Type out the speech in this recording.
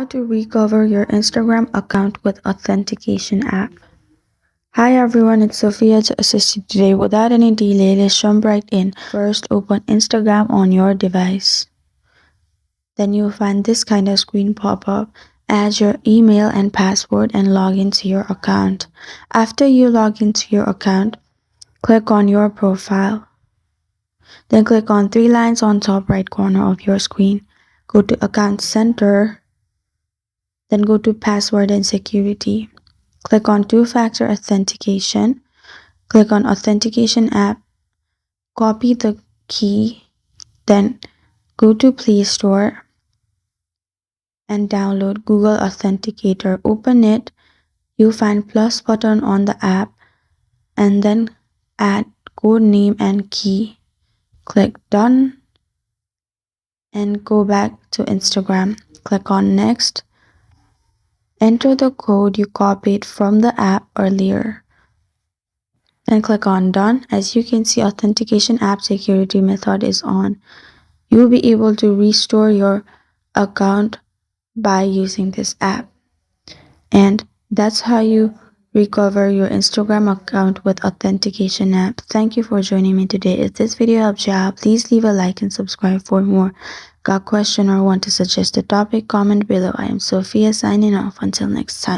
How to recover your Instagram account with Authentication App. Hi everyone, it's Sophia to assist you today. Without any delay, let's jump right in. First, open Instagram on your device. Then you'll find this kind of screen pop up. Add your email and password and log into your account. After you log into your account, click on your profile. Then click on three lines on top right corner of your screen. Go to Account Center. Then go to Password and Security. Click on Two-Factor Authentication. Click on Authentication App. Copy the key. Then go to Play Store and download Google Authenticator. Open it. You'll find plus button on the app and then add code name and key. Click Done and go back to Instagram. Click on Next. Enter the code you copied from the app earlier. Then click on Done. As you can see, Authentication App Security method is on. You will be able to restore your account by using this app. And that's how you recover your Instagram account with Authentication App. Thank you for joining me today. If this video helped you out, please leave a like and subscribe for more. Got a question or want to suggest a topic? Comment below. I am Sophia signing off. Until next time.